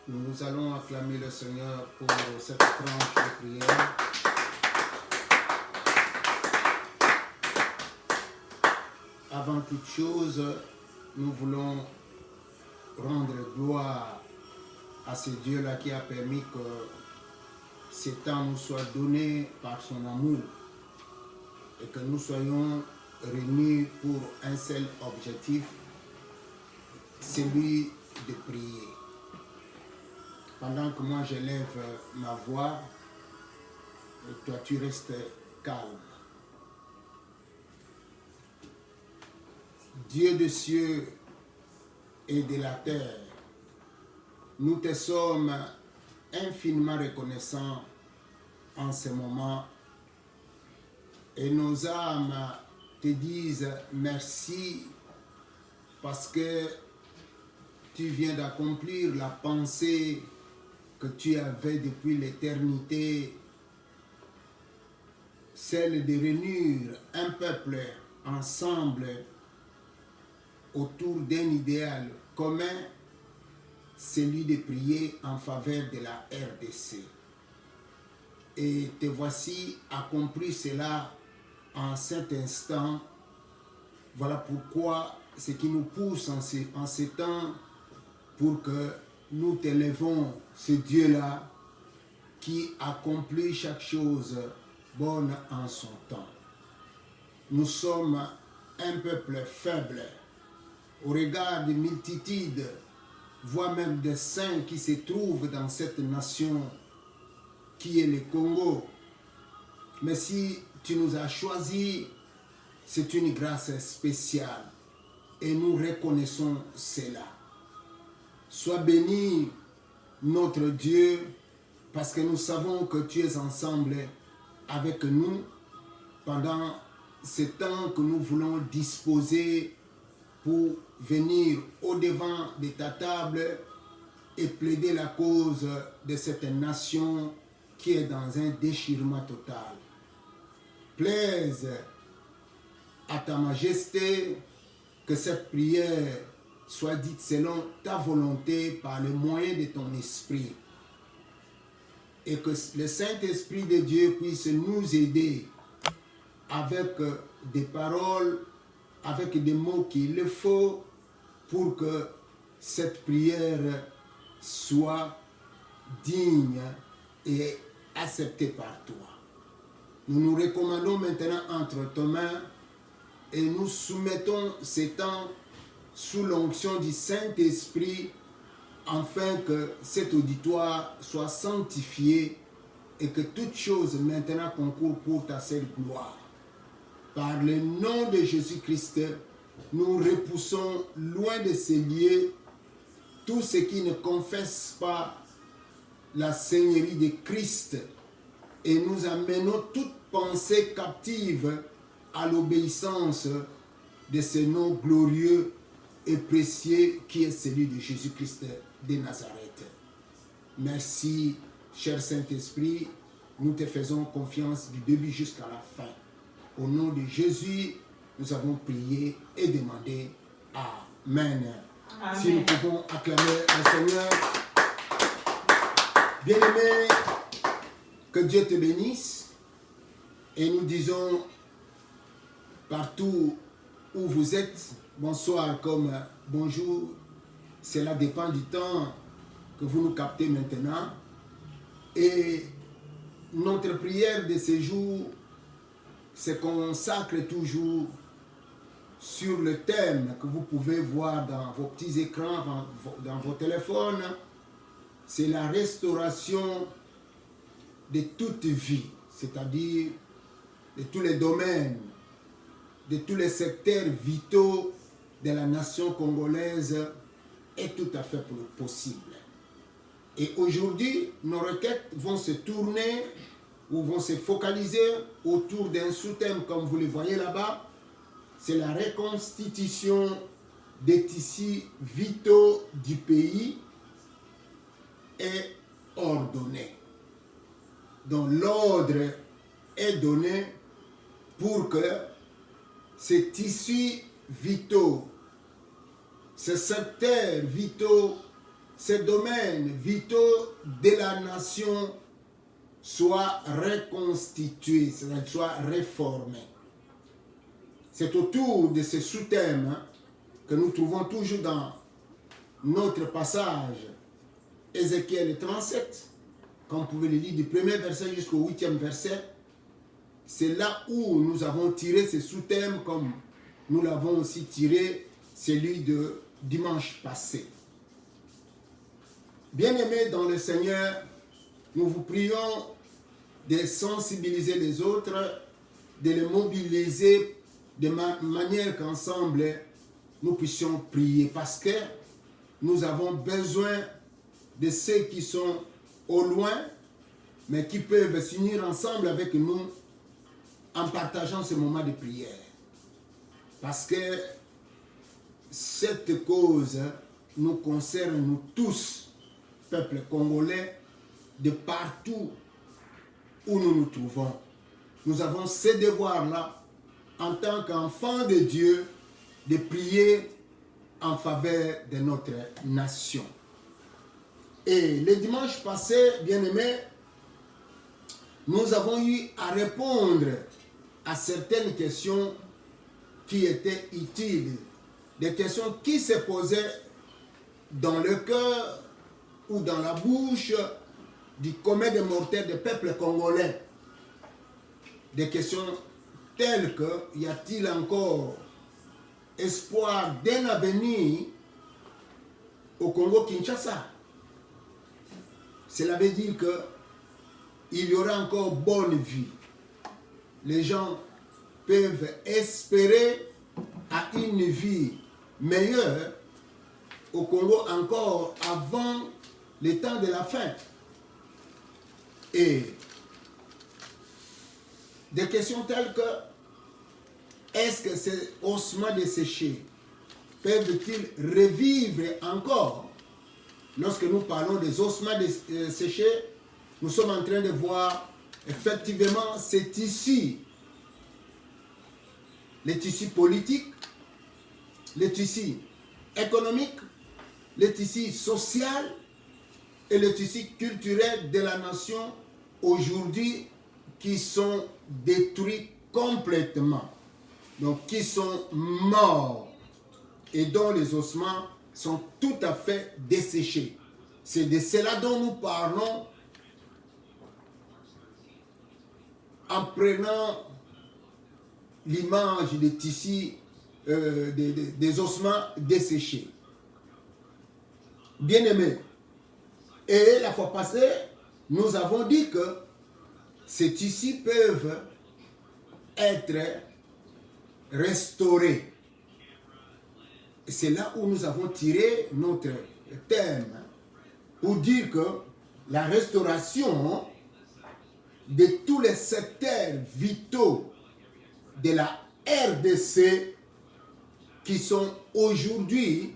Nous allons acclamer le Seigneur pour cette tranche de prière. Avant toute chose, nous voulons rendre gloire à ce Dieu-là qui a permis que ces temps nous soient donnés par son amour et que nous soyons réunis pour un seul objectif, celui de prier. Pendant que moi j'élève ma voix, toi tu restes calme. Dieu des cieux et de la terre, nous te sommes infiniment reconnaissants en ce moment et nos âmes te disent merci parce que tu viens d'accomplir la pensée que tu avais depuis l'éternité, celle de réunir un peuple ensemble autour d'un idéal commun, celui de prier en faveur de la RDC. Et te voici accompli cela en cet instant. Voilà pourquoi ce qui nous pousse en ces temps pour que nous t'élevons ce Dieu-là qui accomplit chaque chose bonne en son temps. Nous sommes un peuple faible au regard des multitudes, voire même des saints qui se trouvent dans cette nation qui est le Congo. Mais si tu nous as choisis, c'est une grâce spéciale et nous reconnaissons cela. Sois béni, notre Dieu, parce que nous savons que tu es ensemble avec nous pendant ce temps que nous voulons disposer pour venir au-devant de ta table et plaider la cause de cette nation qui est dans un déchirement total. Plaise à ta majesté que cette prière soit dite selon ta volonté par le moyen de ton esprit. Et que le Saint-Esprit de Dieu puisse nous aider avec des paroles, avec des mots qu'il faut pour que cette prière soit digne et acceptée par toi. Nous nous recommandons maintenant entre tes mains et nous soumettons ces temps sous l'onction du Saint-Esprit afin que cet auditoire soit sanctifié et que toute chose maintenant concourt pour ta seule gloire. Par le nom de Jésus-Christ, nous repoussons loin de ces lieux tout ce qui ne confesse pas la Seigneurie de Christ et nous amenons toute pensée captive à l'obéissance de ce nom glorieux et précieux qui est celui de Jésus-Christ de Nazareth. Merci, cher Saint-Esprit, nous te faisons confiance du début jusqu'à la fin. Au nom de Jésus, nous avons prié et demandé Amen. Amen. Si nous pouvons acclamer le Seigneur. Bien-aimé, que Dieu te bénisse. Et nous disons partout où vous êtes, bonsoir comme bonjour. Cela dépend du temps que vous nous captez maintenant. Et notre prière de ce jour se consacre toujours sur le thème que vous pouvez voir dans vos petits écrans, dans vos téléphones. C'est la restauration de toute vie, c'est-à-dire de tous les domaines, de tous les secteurs vitaux de la nation congolaise est tout à fait possible. Et aujourd'hui, nos requêtes vont se tourner ou vont se focaliser autour d'un sous-thème comme vous le voyez là-bas. C'est la reconstitution des tissus vitaux du pays est ordonnée. Donc l'ordre est donné pour que ces tissus vitaux, ces secteurs vitaux ces domaines vitaux de la nation soient reconstitués, c'est-à-dire soient réformés. C'est autour de ces sous-thèmes que nous trouvons toujours dans notre passage Ézéchiel 37, comme vous pouvez le lire du premier verset jusqu'au 8e verset. C'est là où nous avons tiré ces sous-thèmes, comme nous l'avons aussi tiré celui de dimanche passé. Bien-aimés dans le Seigneur, nous vous prions de sensibiliser les autres, de les mobiliser de manière qu'ensemble, nous puissions prier. Parce que nous avons besoin de ceux qui sont au loin, mais qui peuvent s'unir ensemble avec nous en partageant ce moment de prière. Parce que cette cause nous concerne, nous tous, peuple congolais, de partout où nous nous trouvons. Nous avons ce devoir-là, en tant qu'enfants de Dieu, de prier en faveur de notre nation. Et le dimanche passé, bien-aimés, nous avons eu à répondre à certaines questions qui étaient utiles, des questions qui se posaient dans le cœur ou dans la bouche du commun des mortels des peuples congolais. Des questions telles que, y a-t-il encore espoir d'un avenir au Congo-Kinshasa? Cela veut dire qu'il y aura encore bonne vie. Les gens peuvent espérer à une vie meilleure au Congo encore avant le temps de la fin. Et des questions telles que est-ce que ces ossements desséchés peuvent-ils revivre encore? Lorsque nous parlons des ossements desséchés, nous sommes en train de voir effectivement ces tissus, les tissus politiques, les tissus économiques, les tissus sociaux et les tissus culturels de la nation aujourd'hui qui sont détruits complètement, donc qui sont morts et dont les ossements sont tout à fait desséchés. C'est de cela dont nous parlons en prenant l'image des tissus, des ossements desséchés. Bien-aimés, et la fois passée, nous avons dit que ces tissus peuvent être restaurés. C'est là où nous avons tiré notre thème pour dire que la restauration de tous les secteurs vitaux de la RDC qui sont aujourd'hui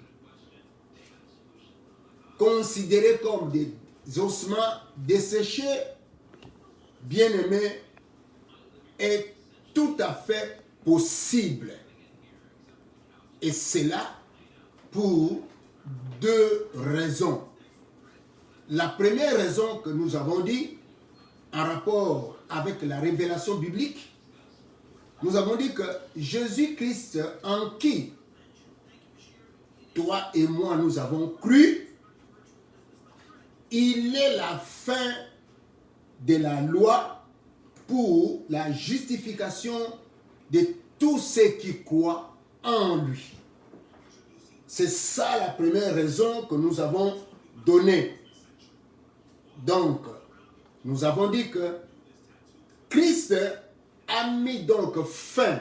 considérés comme des ossements desséchés, bien-aimés, est tout à fait possible. Et c'est là pour deux raisons. La première raison que nous avons dit, en rapport avec la révélation biblique, nous avons dit que Jésus-Christ, en qui toi et moi nous avons cru, il est la fin de la loi pour la justification de tous ceux qui croient en lui. C'est ça la première raison que nous avons donnée. Donc, nous avons dit que Christ a mis donc fin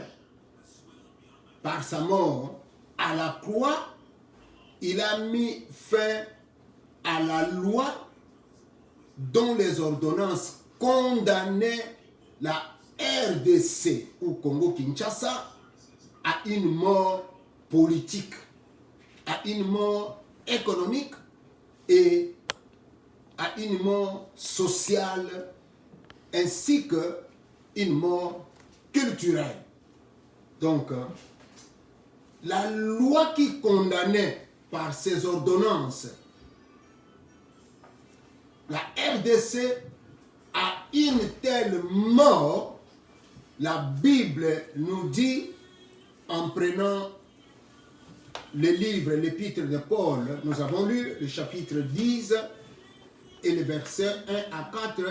par sa mort à la croix. Il a mis fin à la loi dont les ordonnances condamnaient la RDC ou Congo-Kinshasa à une mort politique, à une mort économique et à une mort sociale ainsi qu'une mort culturelle. Donc, la loi qui condamnait par ses ordonnances RDC a une telle mort, la Bible nous dit, en prenant le livre, l'épître de Paul, nous avons lu le chapitre 10 et le verset 1 à 4,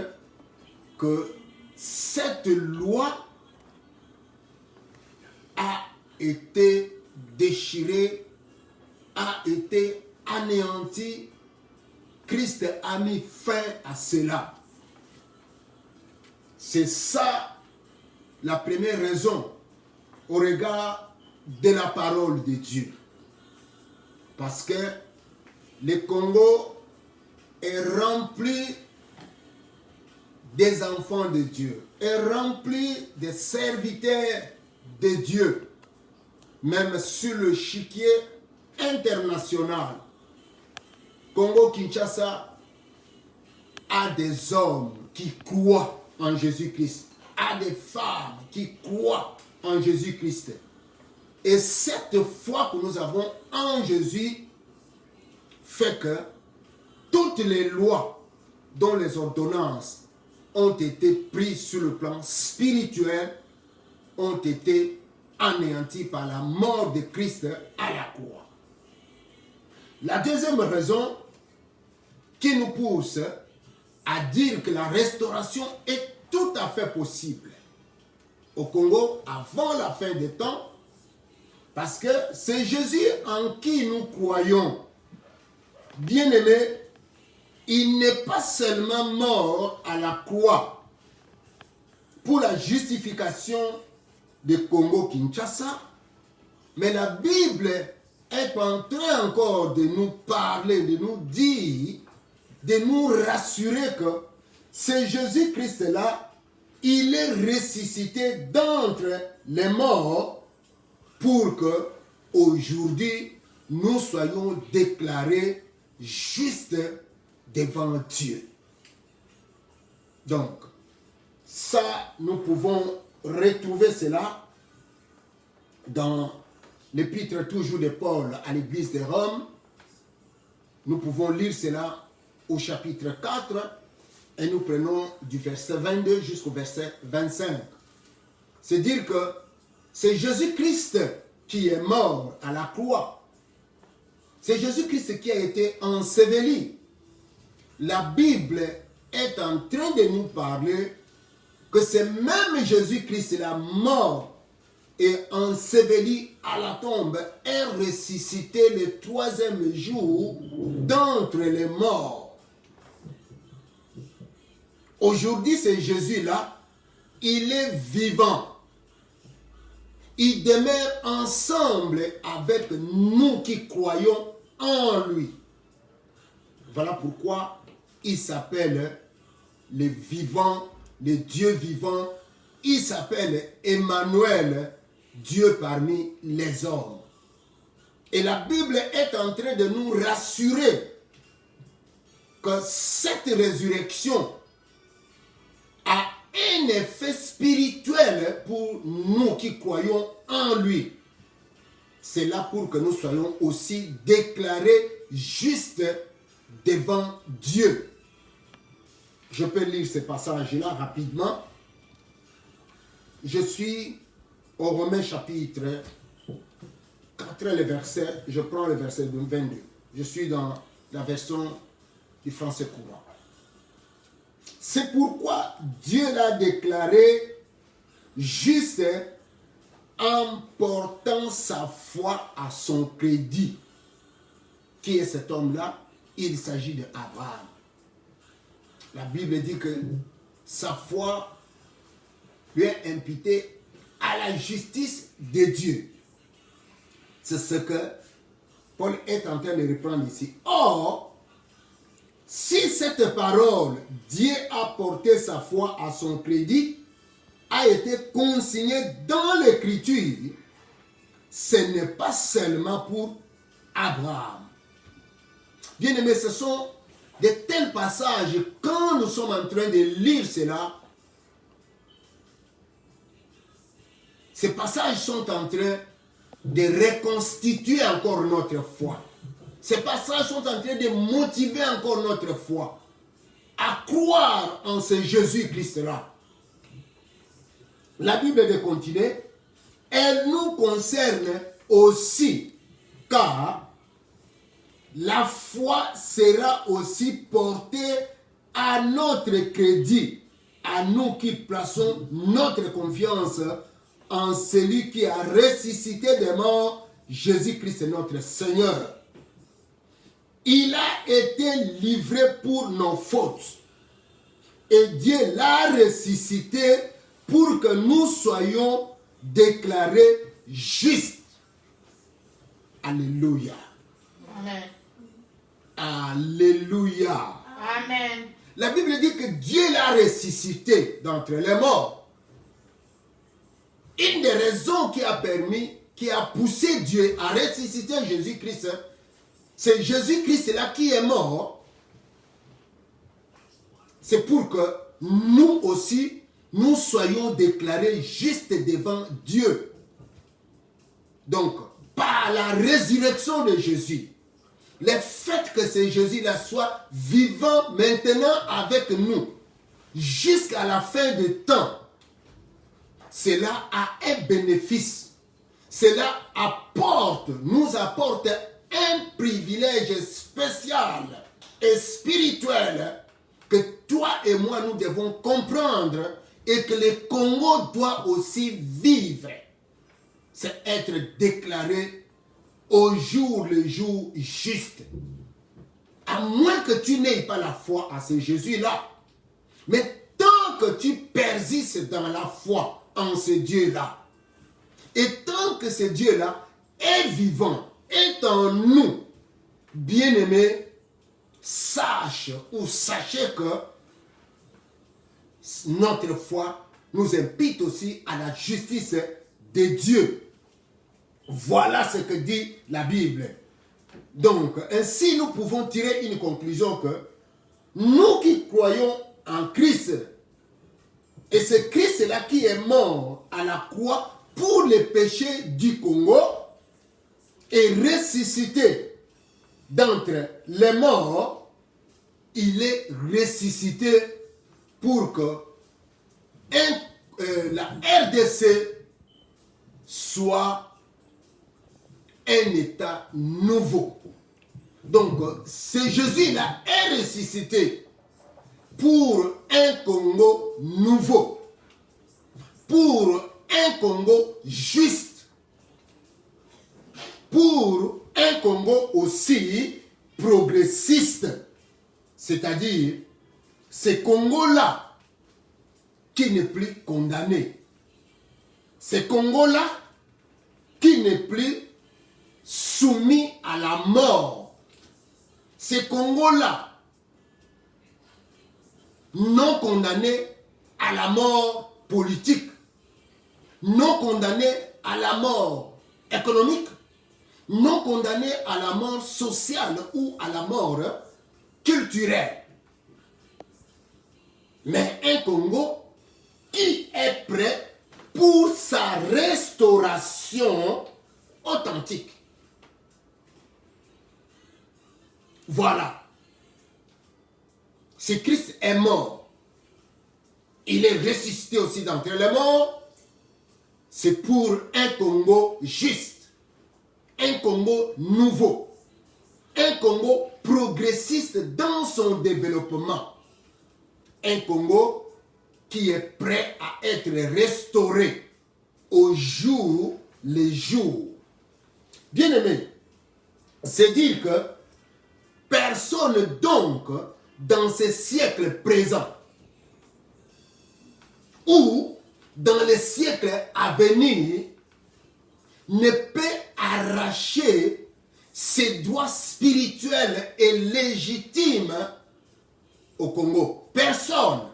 que cette loi a été déchirée, a été anéantie. Christ a mis fin à cela. C'est ça la première raison au regard de la parole de Dieu. Parce que le Congo est rempli des enfants de Dieu, est rempli des serviteurs de Dieu, même sur le chiquier international. Congo-Kinshasa a des hommes qui croient en Jésus-Christ, a des femmes qui croient en Jésus-Christ. Et cette foi que nous avons en Jésus fait que toutes les lois dont les ordonnances ont été prises sur le plan spirituel ont été anéanties par la mort de Christ à la croix. La deuxième raison qui nous pousse à dire que la restauration est tout à fait possible au Congo avant la fin des temps, parce que c'est Jésus en qui nous croyons. Bien-aimé, il n'est pas seulement mort à la croix pour la justification du Congo-Kinshasa, mais la Bible est en train encore de nous parler, de nous dire, de nous rassurer que c'est Jésus-Christ-là, il est ressuscité d'entre les morts pour que aujourd'hui nous soyons déclarés justes devant Dieu. Donc, ça, nous pouvons retrouver cela dans l'épître toujours de Paul à l'église de Rome. Nous pouvons lire cela au chapitre 4 et nous prenons du verset 22 jusqu'au verset 25. C'est dire que c'est Jésus-Christ qui est mort à la croix. C'est Jésus-Christ qui a été enseveli. La Bible est en train de nous parler que c'est même Jésus-Christ, la mort et enseveli à la tombe, est ressuscité le troisième jour d'entre les morts. Aujourd'hui, c'est Jésus-là, il est vivant. Il demeure ensemble avec nous qui croyons en lui. Voilà pourquoi il s'appelle le vivant, le Dieu vivant. Il s'appelle Emmanuel, Dieu parmi les hommes. Et la Bible est en train de nous rassurer que cette résurrection a un effet spirituel pour nous qui croyons en lui. C'est là pour que nous soyons aussi déclarés justes devant Dieu. Je peux lire ce passage-là rapidement. Je suis au Romains chapitre 4, le verset, je prends le verset 22. Je suis dans la version du français courant. C'est pourquoi Dieu l'a déclaré juste en portant sa foi à son crédit. Qui est cet homme-là? Il s'agit d'Abraham. La Bible dit que sa foi lui est imputée à la justice de Dieu. C'est ce que Paul est en train de reprendre ici. Or, si cette parole, Dieu a porté sa foi à son crédit, a été consignée dans l'Écriture, ce n'est pas seulement pour Abraham. Bien aimé, ce sont de tels passages, quand nous sommes en train de lire cela, ces passages sont en train de reconstituer encore notre foi. Ces passages sont en train de motiver encore notre foi à à croire en ce Jésus-Christ-là. La Bible de continuer, elle nous concerne aussi, car la foi sera aussi portée à notre crédit, à nous qui plaçons notre confiance en celui qui a ressuscité des morts, Jésus-Christ notre Seigneur. Il a été livré pour nos fautes. Et Dieu l'a ressuscité pour que nous soyons déclarés justes. Alléluia. Amen. Alléluia. Amen. La Bible dit que Dieu l'a ressuscité d'entre les morts. Une des raisons qui a poussé Dieu à ressusciter Jésus-Christ, c'est Jésus-Christ là qui est mort. C'est pour que nous aussi, nous soyons déclarés justes devant Dieu. Donc, par la résurrection de Jésus, le fait que ce Jésus-là soit vivant maintenant avec nous, jusqu'à la fin du temps, cela a un bénéfice. Cela nous apporte un privilège spécial et spirituel que toi et moi nous devons comprendre et que le Congo doit aussi vivre. C'est être déclaré au jour le jour juste. À moins que tu n'aies pas la foi à ce Jésus-là. Mais tant que tu persistes dans la foi en ce Dieu-là, et tant que ce Dieu-là est vivant, est en nous, bien-aimés, sachez que notre foi nous invite aussi à la justice de Dieu. Voilà ce que dit la Bible. Donc, ainsi nous pouvons tirer une conclusion que nous qui croyons en Christ, et c'est Christ-là qui est mort à la croix pour les péchés du Congo et ressuscité d'entre les morts, il est ressuscité pour que la RDC soit un état nouveau. Donc, ce Jésus-là est ressuscité pour un Congo nouveau, pour un Congo juste, pour un Congo aussi progressiste, c'est-à-dire ce Congo-là qui n'est plus condamné, ce Congo-là qui n'est plus soumis à la mort, ce Congo-là non condamné à la mort politique, non condamné à la mort économique, non condamné à la mort sociale ou à la mort culturelle. Mais un Congo qui est prêt pour sa restauration authentique. Voilà. Si Christ est mort, il est ressuscité aussi d'entre les morts, c'est pour un Congo juste, un Congo nouveau, un Congo progressiste dans son développement, un Congo qui est prêt à être restauré au jour le jour. Bien aimé, c'est dire que personne donc dans ce siècle présent ou dans les siècles à venir ne peut arracher ses droits spirituels et légitimes au Congo. Personne.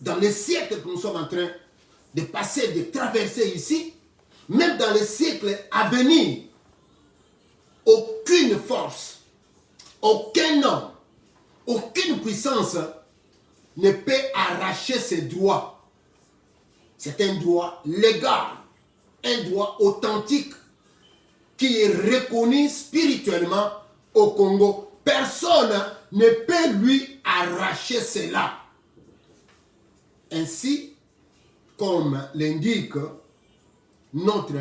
Dans les siècles que nous sommes en train de passer, de traverser ici, même dans les siècles à venir, aucune force, aucun homme, aucune puissance ne peut arracher ses droits. C'est un droit légal, un droit authentique qui est reconnu spirituellement au Congo. personne ne peut lui arracher cela. Ainsi, comme l'indique notre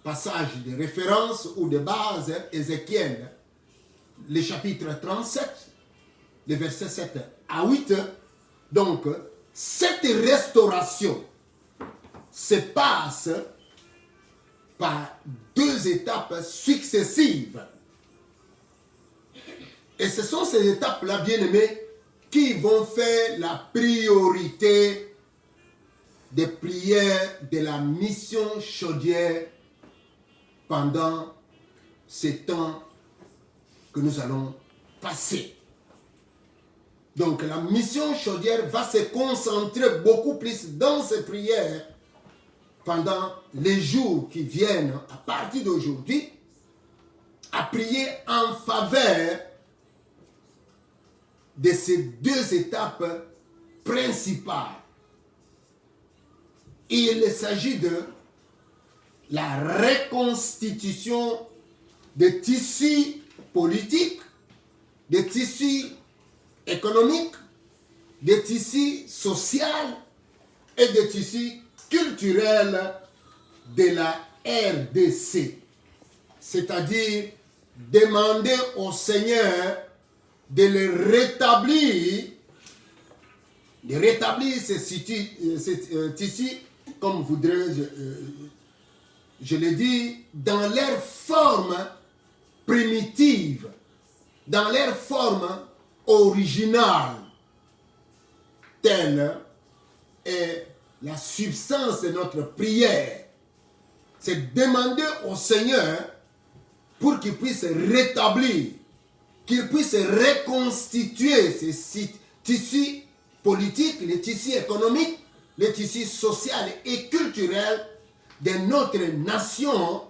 passage de référence ou de base, Ézéchiel, le chapitre 37, les versets 7 à 8, donc, cette restauration se passe par deux étapes successives. Et ce sont ces étapes-là, bien-aimés, qui vont faire la priorité des prières de la mission chaudière pendant ces temps que nous allons passer. Donc la mission chaudière va se concentrer beaucoup plus dans ces prières pendant les jours qui viennent à partir d'aujourd'hui, à prier en faveur de ces deux étapes principales. Il s'agit de la reconstitution des tissus politiques, des tissus économiques, des tissus sociaux et des tissus culturels de la RDC. C'est-à-dire demander au Seigneur de les rétablir, de rétablir ces tissus, comme je l'ai dit, dans leur forme primitive, dans leur forme originale, telle est la substance de notre prière. C'est demander au Seigneur pour qu'il puisse rétablir, qu'il puisse reconstituer ces tissus politiques, les tissus économiques, les tissus sociaux et culturels de notre nation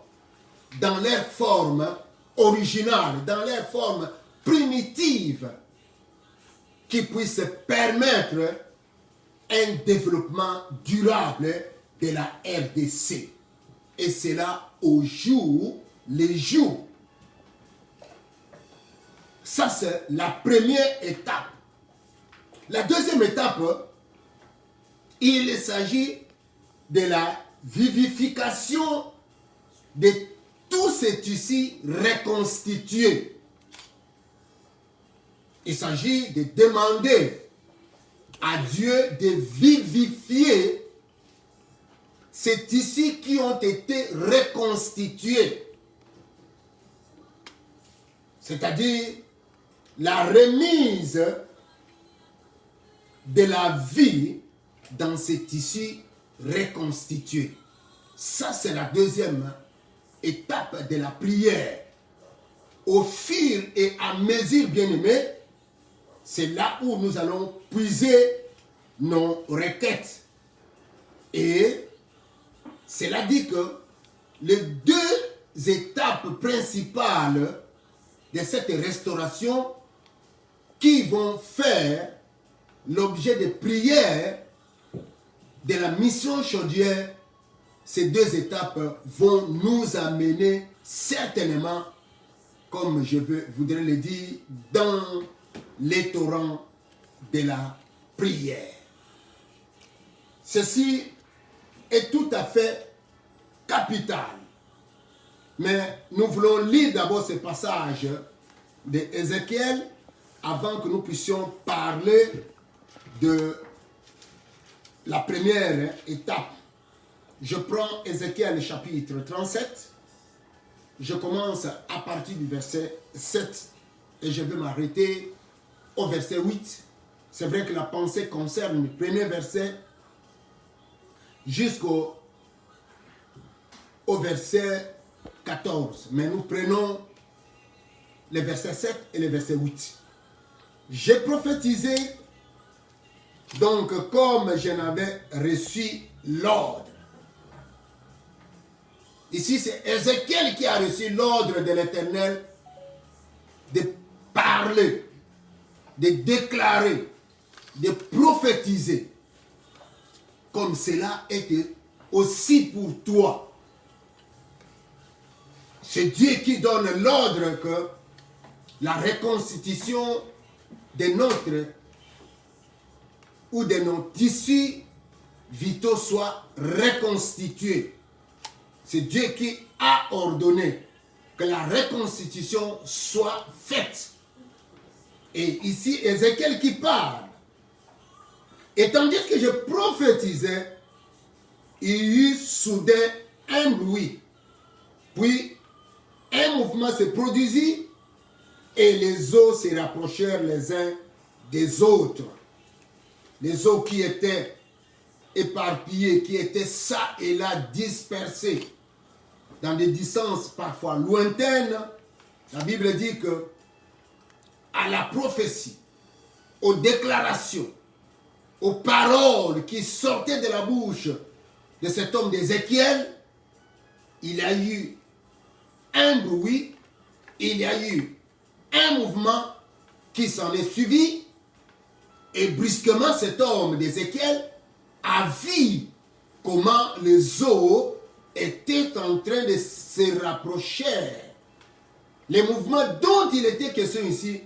dans leur forme originale, dans leur forme primitive, qui puisse permettre un développement durable de la RDC. Et c'est là au jour les jours. Ça, c'est la première étape. La deuxième étape, il s'agit de la vivification de tous ces tissus reconstitués. Il s'agit de demander à Dieu de vivifier ces tissus qui ont été reconstitués. C'est-à-dire la remise de la vie dans ces tissus reconstitués. Ça, c'est la deuxième étape de la prière. Au fur et à mesure, bien-aimés, c'est là où nous allons puiser nos requêtes. Et cela dit que les deux étapes principales de cette restauration qui vont faire l'objet de prières de la mission chaudière, ces deux étapes vont nous amener certainement, comme je voudrais le dire, dans les torrents de la prière. Ceci est tout à fait capital. Mais nous voulons lire d'abord ce passage d'Ézéchiel avant que nous puissions parler de la première étape. Je prends Ézéchiel chapitre 37. Je commence à partir du verset 7 et je vais m'arrêter au verset 8. C'est vrai que la pensée concerne le premier verset jusqu'au verset 14. Mais nous prenons les versets 7 et les versets 8. J'ai prophétisé donc comme je n'avais reçu l'ordre. Ici, c'est Ézéchiel qui a reçu l'ordre de l'Éternel de parler, de déclarer, de prophétiser. Comme cela était aussi pour toi. C'est Dieu qui donne l'ordre que la reconstitution de notre ou de nos tissus vitaux soit reconstitués. C'est Dieu qui a ordonné que la reconstitution soit faite. Et ici, Ézéchiel qui parle. Et tandis que je prophétisais, il y eut soudain un bruit. Puis, un mouvement se produisit et les eaux se rapprochèrent les uns des autres. Les eaux qui étaient éparpillées, qui étaient ça et là dispersées dans des distances parfois lointaines. La Bible dit que à la prophétie, aux déclarations, aux paroles qui sortaient de la bouche de cet homme d'Ézéchiel, il y a eu un bruit, il y a eu un mouvement qui s'en est suivi, et brusquement cet homme d'Ézéchiel a vu comment les eaux étaient en train de se rapprocher. Les mouvements dont il était question ici,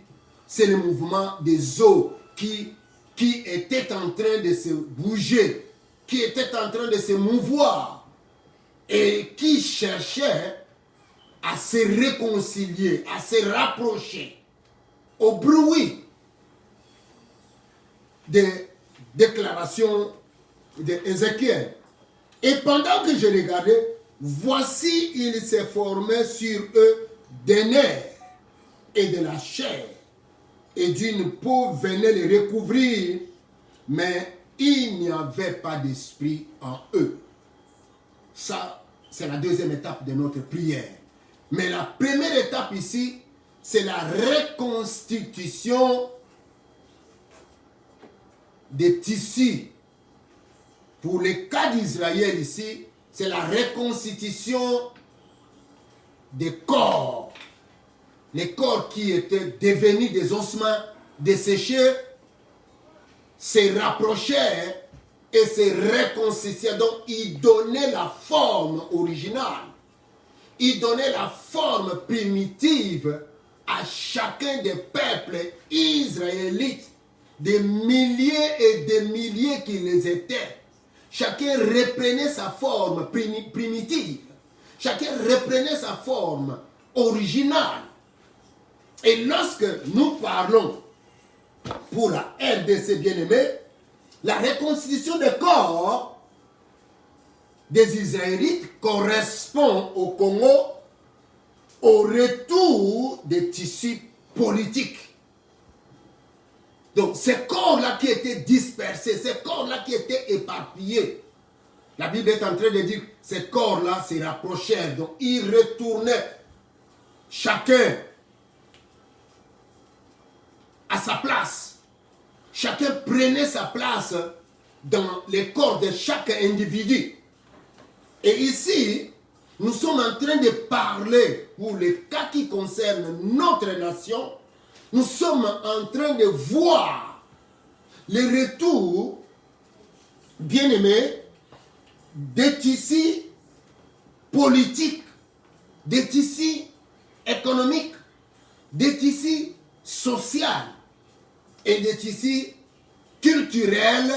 c'est le mouvement des eaux qui étaient en train de se bouger, qui étaient en train de se mouvoir et qui cherchaient à se réconcilier, à se rapprocher au bruit des déclarations d'Ézéchiel. Et pendant que je regardais, voici il s'est formé sur eux des nerfs et de la chair, et d'une peau venait les recouvrir, mais il n'y avait pas d'esprit en eux. Ça, c'est la deuxième étape de notre prière. Mais la première étape ici, c'est la reconstitution des tissus. Pour le cas d'Israël ici, c'est la reconstitution des corps. Les corps qui étaient devenus des ossements desséchés se rapprochaient et se réconciliaient. Donc, ils donnaient la forme originale. Ils donnaient la forme primitive à chacun des peuples israélites, des milliers et des milliers qu'ils étaient. Chacun reprenait sa forme primitive. Chacun reprenait sa forme originale. Et lorsque nous parlons pour la RDC bien-aimée, la reconstitution des corps des Israélites correspond au Congo au retour des tissus politiques. Donc, ces corps-là qui étaient dispersés, ces corps-là qui étaient éparpillés, la Bible est en train de dire que ces corps-là se rapprochèrent. Donc, ils retournaient chacun à sa place. Chacun prenait sa place dans les corps de chaque individu. Et ici, nous sommes en train de parler pour les cas qui concernent notre nation. Nous sommes en train de voir le retour, bien aimé, des tissus politiques, des tissus économiques, des tissus sociaux et des tissus culturels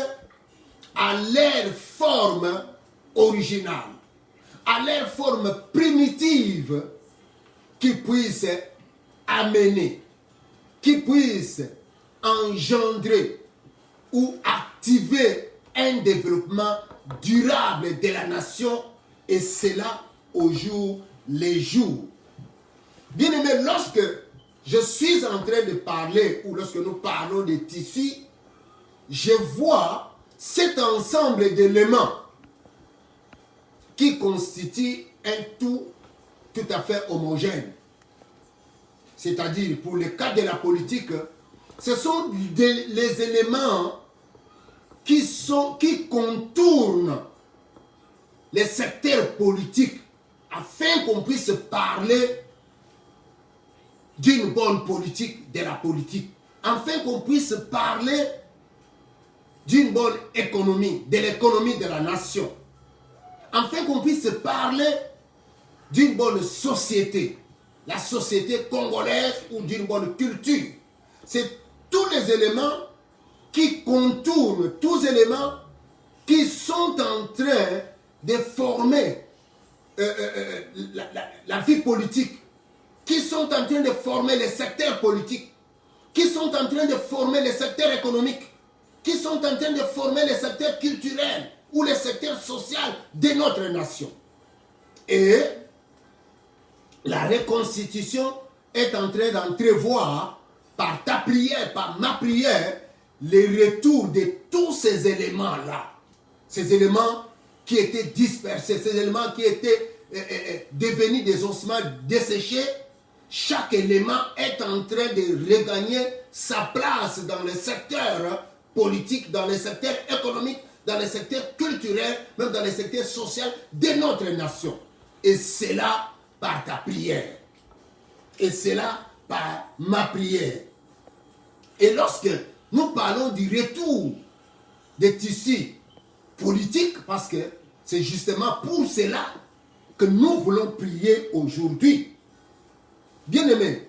à leur forme originale, à leur forme primitive qui puisse amener, qui puisse engendrer ou activer un développement durable de la nation, et cela au jour les jours. Bien aimé, lorsque je suis en train de parler, ou lorsque nous parlons de tissus, je vois cet ensemble d'éléments qui constituent un tout à fait homogène. C'est-à-dire, pour le cas de la politique, ce sont les éléments qui contournent les secteurs politiques afin qu'on puisse parler d'une bonne politique, de la politique, afin qu'on puisse parler d'une bonne économie, de l'économie de la nation, afin qu'on puisse parler d'une bonne société, la société congolaise ou d'une bonne culture. C'est tous les éléments qui contournent, tous les éléments qui sont en train de former la vie politique, qui sont en train de former les secteurs politiques, qui sont en train de former les secteurs économiques, qui sont en train de former les secteurs culturels ou les secteurs sociaux de notre nation. Et la reconstitution est en train d'entrevoir par ta prière, par ma prière, le retour de tous ces éléments-là. Ces éléments qui étaient dispersés, ces éléments qui étaient devenus des ossements desséchés. Chaque élément est en train de regagner sa place dans le secteur politique, dans le secteur économique, dans le secteur culturel, même dans le secteur social de notre nation. Et c'est là par ta prière. Et c'est là par ma prière. Et lorsque nous parlons du retour des tissus politiques, parce que c'est justement pour cela que nous voulons prier aujourd'hui. Bien-aimés,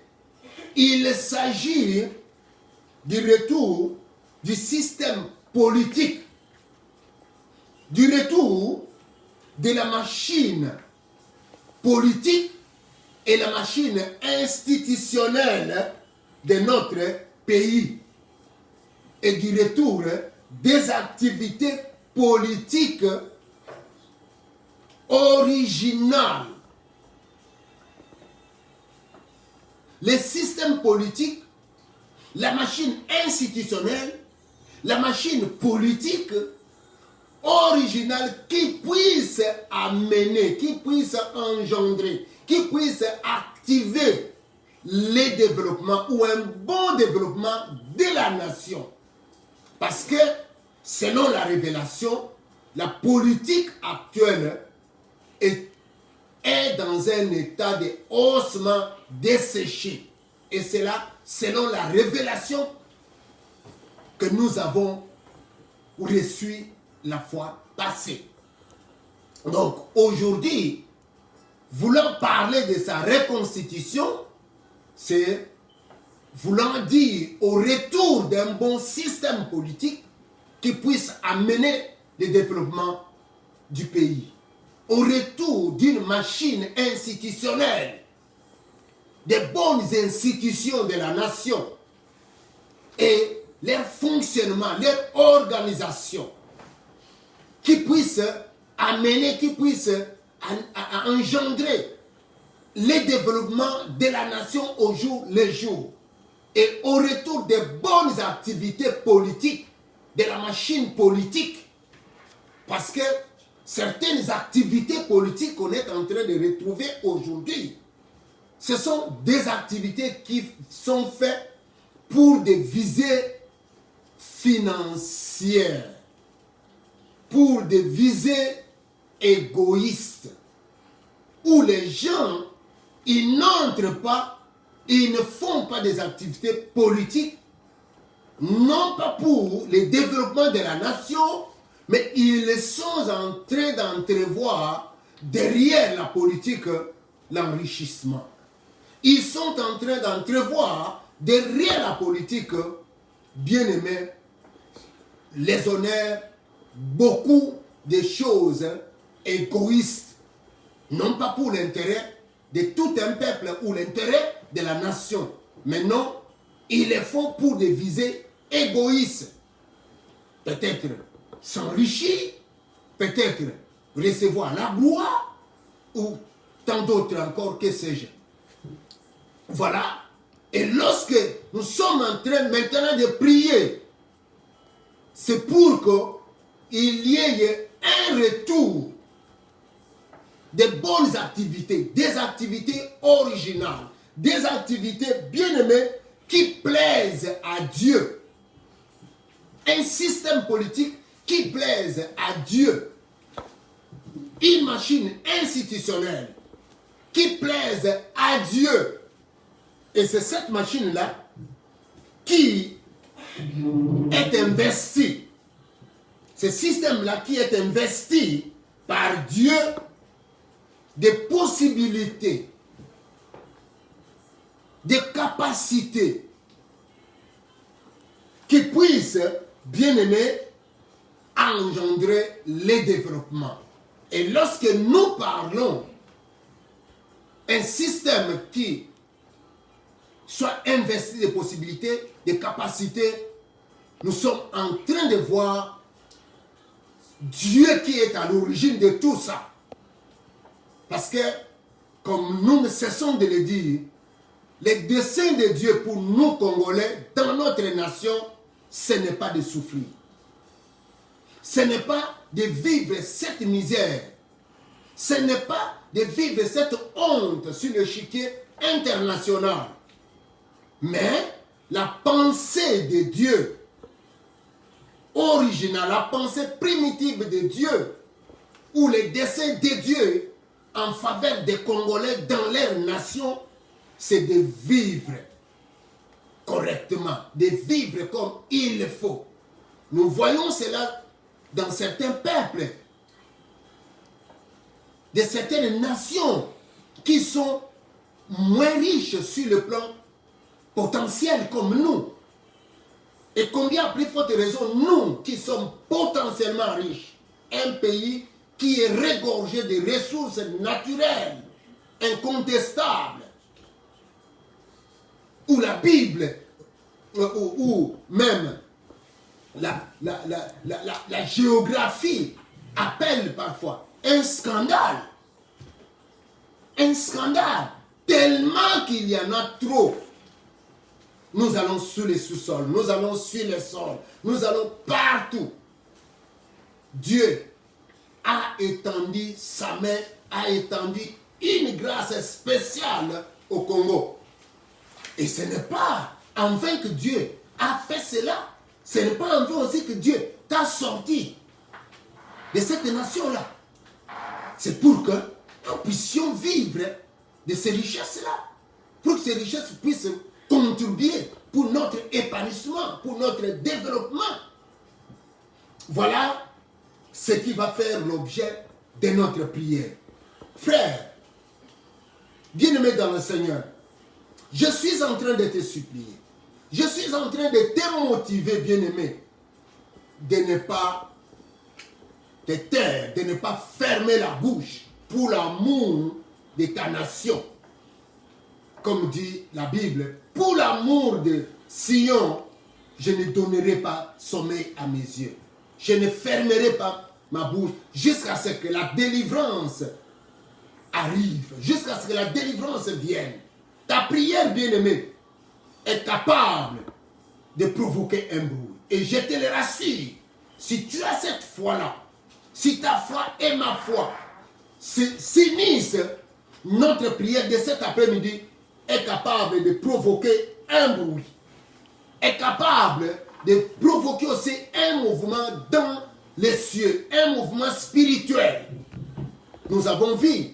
il s'agit du retour du système politique, du retour de la machine politique et la machine institutionnelle de notre pays et du retour des activités politiques originales. Les systèmes politiques, la machine institutionnelle, la machine politique originale qui puisse amener, qui puisse engendrer, qui puisse activer le développement ou un bon développement de la nation. Parce que, selon la révélation, la politique actuelle est dans un état de haussement desséché. Et c'est là, selon la révélation que nous avons reçue la fois passée. Donc, aujourd'hui, voulant parler de sa reconstitution, c'est voulant dire au retour d'un bon système politique qui puisse amener le développement du pays, au retour d'une machine institutionnelle, des bonnes institutions de la nation et leur fonctionnement, leur organisation qui puisse amener, qui puisse engendrer le développement de la nation au jour le jour et au retour des bonnes activités politiques de la machine politique. Parce que certaines activités politiques qu'on est en train de retrouver aujourd'hui, ce sont des activités qui sont faites pour des visées financières, pour des visées égoïstes, où les gens, ils n'entrent pas, ils ne font pas des activités politiques, non pas pour le développement de la nation, mais ils sont en train d'entrevoir derrière la politique l'enrichissement. Ils sont en train d'entrevoir derrière la politique, bien aimé, les honneurs, beaucoup de choses égoïstes, non pas pour l'intérêt de tout un peuple ou l'intérêt de la nation, mais non, ils le font pour des visées égoïstes. Peut-être s'enrichir, peut-être recevoir la gloire, ou tant d'autres encore, que sais-je. Voilà. Et lorsque nous sommes en train maintenant de prier, c'est pour qu'il y ait un retour des bonnes activités, des activités originales, des activités bien-aimées qui plaisent à Dieu. Un système politique qui plaise à Dieu. Une machine institutionnelle qui plaise à Dieu. Et c'est cette machine-là qui est investie. Ce système-là qui est investi par Dieu des possibilités des capacités qui puissent, bien aimé, engendrer les développements. Et lorsque nous parlons un système qui soit investi de possibilités, de capacités, nous sommes en train de voir Dieu qui est à l'origine de tout ça. Parce que, comme nous ne cessons de le dire, les desseins de Dieu pour nous Congolais, dans notre nation, ce n'est pas de souffrir. Ce n'est pas de vivre cette misère. Ce n'est pas de vivre cette honte sur l'échiquier international. Mais la pensée de Dieu originale, la pensée primitive de Dieu, ou les desseins de Dieu en faveur des Congolais dans leur nation, c'est de vivre correctement, de vivre comme il le faut. Nous voyons cela dans certains peuples, de certaines nations qui sont moins riches sur le plan potentiel comme nous. Et combien plus forte raison, nous qui sommes potentiellement riches, un pays qui est regorgé de ressources naturelles, incontestables, où la Bible, ou même la géographie appelle parfois un scandale. Un scandale, tellement qu'il y en a trop. Nous allons sur les sous-sols, nous allons sur les sols, nous allons partout. Dieu a étendu sa main, a étendu une grâce spéciale au Congo. Et ce n'est pas en vain que Dieu a fait cela. Ce n'est pas en vain aussi que Dieu t'a sorti de cette nation-là. C'est pour que nous puissions vivre de ces richesses-là. Pour que ces richesses puissent contribuer pour notre épanouissement, pour notre développement. Voilà ce qui va faire l'objet de notre prière. Frère, bien-aimé dans le Seigneur, je suis en train de te supplier. Je suis en train de te motiver, bien-aimé, de ne pas te taire, de ne pas fermer la bouche pour l'amour de ta nation. Comme dit la Bible, pour l'amour de Sion, je ne donnerai pas sommeil à mes yeux. Je ne fermerai pas ma bouche jusqu'à ce que la délivrance arrive, jusqu'à ce que la délivrance vienne. Ta prière, bien-aimée, est capable de provoquer un bruit. Et je te le rassure, si tu as cette foi-là, si ta foi et ma foi s'unissent, notre prière de cet après-midi est capable de provoquer un bruit, est capable de provoquer aussi un mouvement dans les cieux, un mouvement spirituel. Nous avons vu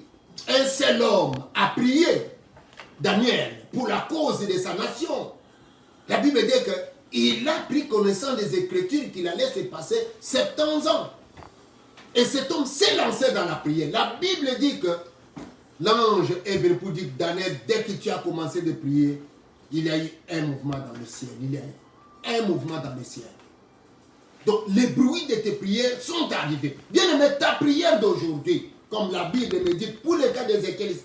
un seul homme a prié, Daniel, pour la cause de sa nation. La Bible dit qu'il a pris connaissance des Écritures qu'il allait se passer 70 ans. Et cet homme s'est lancé dans la prière. La Bible dit que l'ange est venu pour dire, Daniel, dès que tu as commencé de prier, il y a eu un mouvement dans le ciel. Il y a eu un mouvement dans le ciel. Donc les bruits de tes prières sont arrivés. Bien aimé, ta prière d'aujourd'hui, comme la Bible me dit, pour le cas d'Ézéchiel,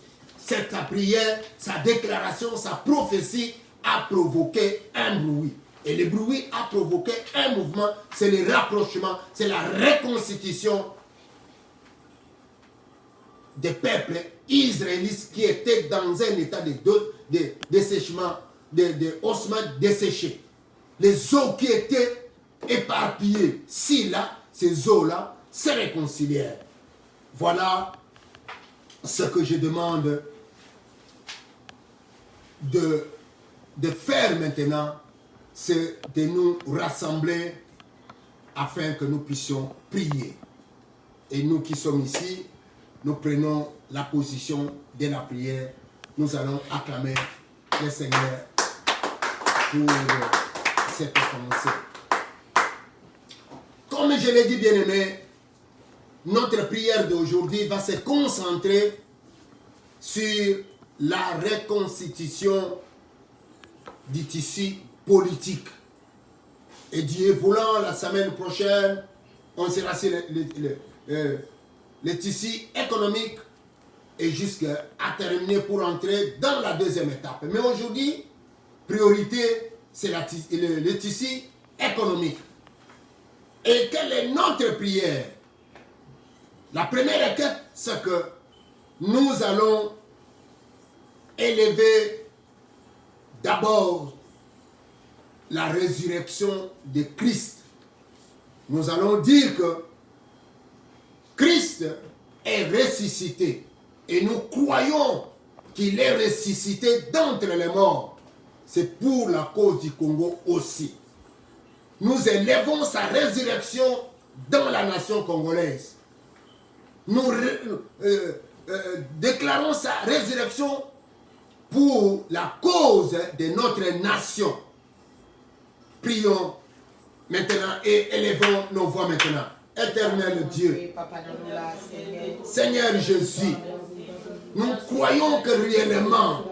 c'est ta prière, sa déclaration, sa prophétie a provoqué un bruit. Et le bruit a provoqué un mouvement, c'est le rapprochement, c'est la reconstitution des peuples israélites qui étaient dans un état de dessèchement, de ossements desséchés. Les eaux qui étaient éparpillées, si là, ces eaux-là se réconcilièrent. Voilà ce que je demande de faire maintenant, c'est de nous rassembler afin que nous puissions prier. Et nous qui sommes ici, nous prenons la position de la prière. Nous allons acclamer le Seigneur pour cette commencée. Comme je l'ai dit, bien-aimé, notre prière d'aujourd'hui va se concentrer sur la reconstitution du tissu politique. Et Dieu voulant, la semaine prochaine, on sera sur le tissu économique et jusqu'à terminer pour entrer dans la deuxième étape. Mais aujourd'hui, priorité, c'est le tissu économique. Et quelle est notre prière? La première requête, c'est que nous allons élever d'abord la résurrection de Christ. Nous allons dire que Christ est ressuscité et nous croyons qu'il est ressuscité d'entre les morts. C'est pour la cause du Congo aussi. Nous élevons sa résurrection dans la nation congolaise. Nous déclarons sa résurrection pour la cause de notre nation. Prions maintenant et élevons nos voix maintenant. Éternel Dieu, Seigneur Jésus, nous croyons que réellement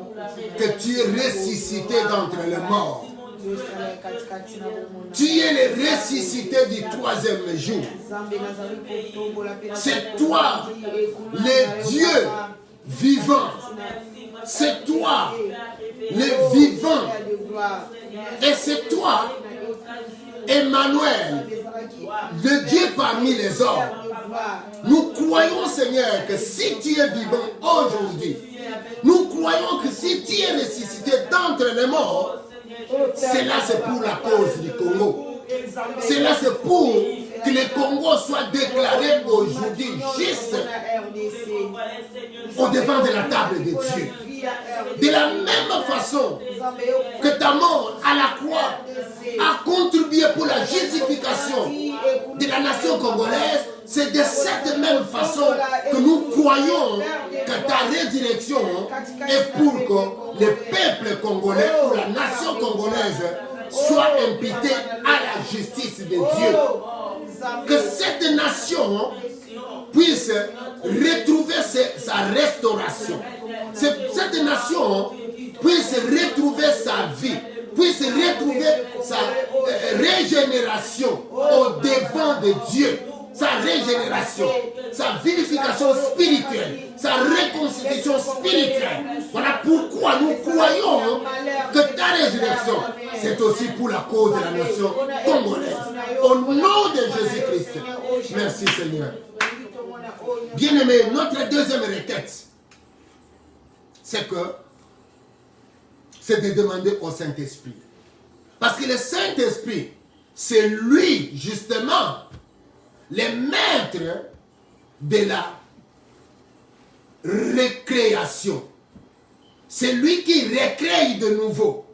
que tu es ressuscité d'entre les morts. Tu es le ressuscité du troisième jour. C'est toi, le Dieu vivant. C'est toi, le vivant. Et c'est toi, Emmanuel, le Dieu parmi les hommes. Nous croyons, Seigneur, que si tu es vivant aujourd'hui, nous croyons que si tu es ressuscité d'entre les morts, cela c'est pour la cause du Congo. Cela c'est pour que le Congo soit déclaré aujourd'hui juste au devant de la table de Dieu. De la même façon que ta mort à la croix a contribué pour la justification de la nation congolaise, c'est de cette même façon que nous croyons que ta résurrection est pour que le peuple congolais ou la nation congolaise soit imputée à la justice de Dieu. Que cette nation puisse retrouver sa restauration. Cette nation puisse retrouver sa vie, puisse retrouver sa régénération au devant de Dieu. Sa régénération, sa vivification spirituelle, sa réconstitution spirituelle. Voilà pourquoi nous croyons que ta résurrection, c'est aussi pour la cause de la nation congolaise. Au nom de Jésus-Christ. Merci Seigneur. Bien-aimé, notre deuxième requête, c'est de demander au Saint-Esprit. Parce que le Saint-Esprit, c'est lui, justement, le maître de la récréation. C'est lui qui recrée de nouveau.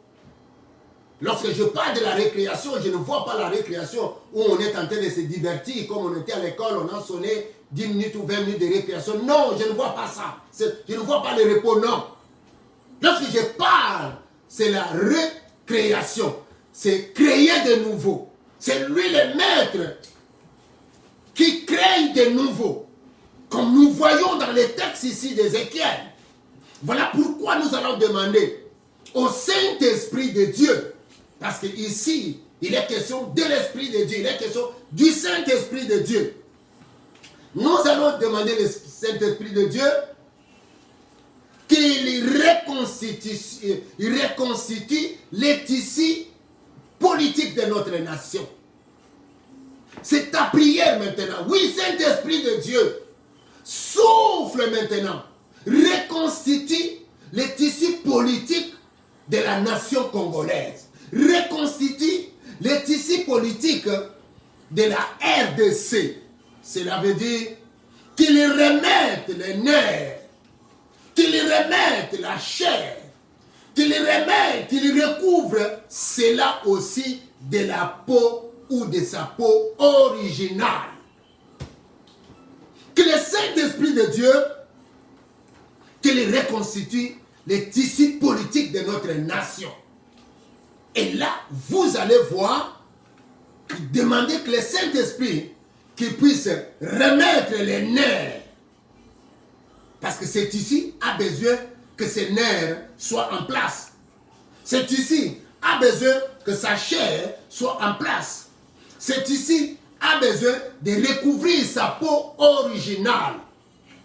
Lorsque je parle de la récréation, je ne vois pas la récréation où on est en train de se divertir, comme on était à l'école, on a sonné 10 minutes ou 20 minutes de récréation. Non, je ne vois pas ça. Je ne vois pas le repos, non. Lorsque je parle, c'est la récréation. C'est créer de nouveau. C'est lui le maître qui crée de nouveau. Comme nous voyons dans les textes ici d'Ézéchiel. Voilà pourquoi nous allons demander au Saint-Esprit de Dieu. Parce qu'ici, il est question de l'Esprit de Dieu. Il est question du Saint-Esprit de Dieu. Nous allons demander au Saint-Esprit de Dieu qu'il reconstitue les tissus politiques de notre nation. C'est ta prière maintenant. Oui, Saint-Esprit de Dieu, souffle maintenant. Reconstitue les tissus politiques de la nation congolaise. Reconstitue les tissus politiques de la RDC. Cela veut dire qu'il remette les nerfs, qu'il remette la chair, qu'il remette, qu'il recouvre cela aussi de la peau ou de sa peau originale. Que le Saint-Esprit de Dieu, qu'il reconstitue les tissus politiques de notre nation. Et là, vous allez voir, demander que le Saint-Esprit qui puisse remettre les nerfs. Parce que cet ici a besoin que ces nerfs soient en place. Cet ici a besoin que sa chair soit en place. Ce tissu a besoin de recouvrir sa peau originale.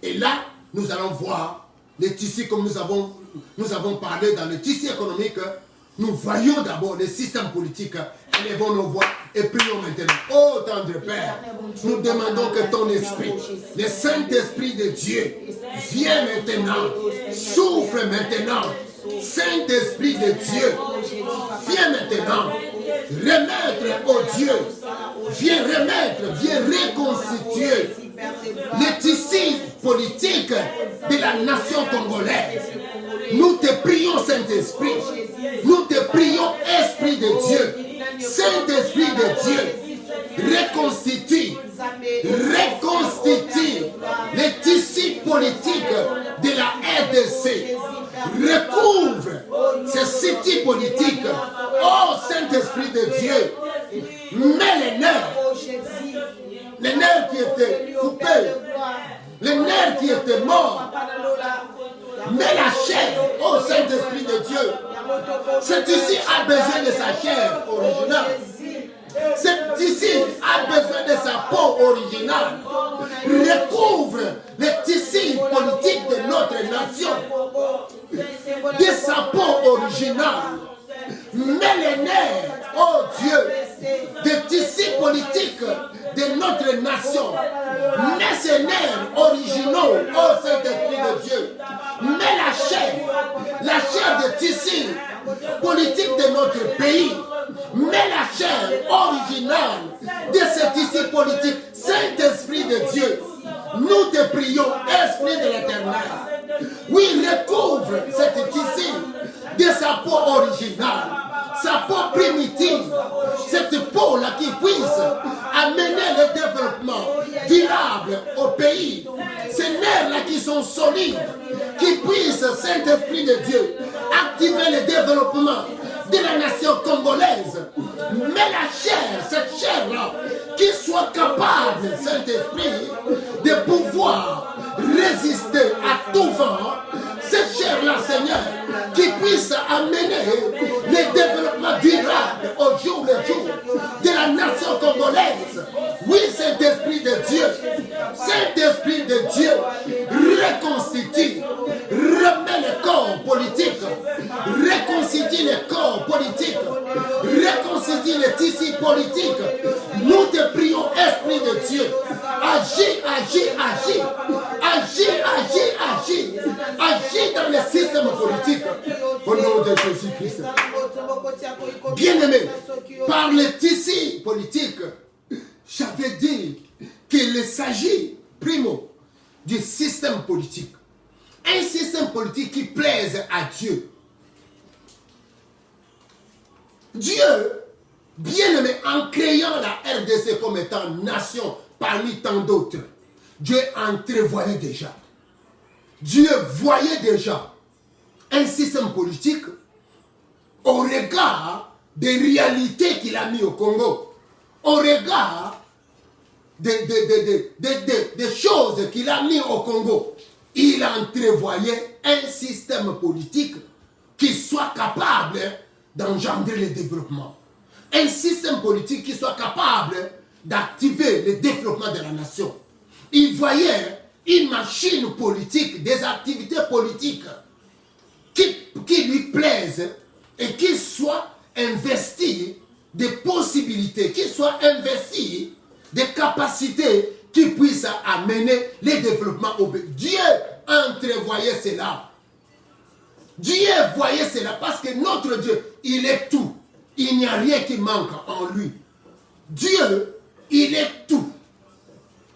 Et là, nous allons voir les tissus comme nous avons parlé dans le tissu économique. Nous voyons d'abord le système politique. Élevons nos voix et prions maintenant. Oh, tendre Père, nous demandons que ton esprit, le Saint-Esprit de Dieu, vienne maintenant, souffle maintenant. Saint-Esprit de Dieu, viens maintenant remettre au Dieu, viens remettre, viens reconstituer les tissus politiques de la nation congolaise. Nous te prions, Saint-Esprit, nous te prions, Esprit de Dieu, Saint-Esprit de Dieu, reconstitue les tissus politiques de la RDC. Recouvre ces tissus politiques. Oh Saint-Esprit de Dieu, mets les nerfs qui étaient coupés, les nerfs qui étaient morts, mets la chair. Oh Saint-Esprit de Dieu, cet ici a besoin de sa chair originale. Cet ici a besoin de sa peau originale. Recouvre les tissus politiques de notre nation de sa peau originale. Mets les nerfs, oh Dieu, des tissus politiques de notre nation. Mets ces nerfs originaux, oh Saint-Esprit de Dieu. Mets la chair des tissus politiques de notre pays. Mets la chair originale de ces tissus politiques. Saint-Esprit de Dieu, nous te prions, Esprit de l'Éternel. Oui, recouvre cette tissu de sa peau originale, sa peau primitive, cette peau-là qui puisse amener le développement durable au pays. Ces nerfs-là qui sont solides, qui puissent, Saint-Esprit de Dieu, activer le développement de la nation congolaise. Mais la chair, cette chair-là, qui soit capable, Saint-Esprit, de pouvoir résister à tout vent, cette chair-là, Seigneur, qui puisse amener le développement durable au jour le jour de la nation congolaise. Oui, Saint-Esprit de Dieu, Saint-Esprit de Dieu, reconstitue, remet le corps politique, reconstitue le corps politique, reconstitue les tissus politiques. Nous te prions, Esprit de Dieu, agis, agis, agis, agis, agis, agis, agis dans le système politique. Au nom de Jésus-Christ. Bien-aimé, par les tissus politiques, j'avais dit qu'il s'agit, primo, du système politique. Un système politique qui plaise à Dieu. Dieu, bien-aimé, en créant la RDC comme étant nation parmi tant d'autres, Dieu entrevoyait déjà. Dieu voyait déjà un système politique au regard des réalités qu'il a mis au Congo, au regard des choses qu'il a mis au Congo. Il entrevoyait un système politique qui soit capable d'engendrer le développement. Un système politique qui soit capable d'activer le développement de la nation. Il voyait une machine politique, des activités politiques qui lui plaisent et qui soit investi des possibilités, qui soit investi des capacités qui puissent amener les développements au pays. Dieu entrevoyait cela. Dieu voyait cela parce que notre Dieu, il est tout. Il n'y a rien qui manque en lui. Dieu, il est tout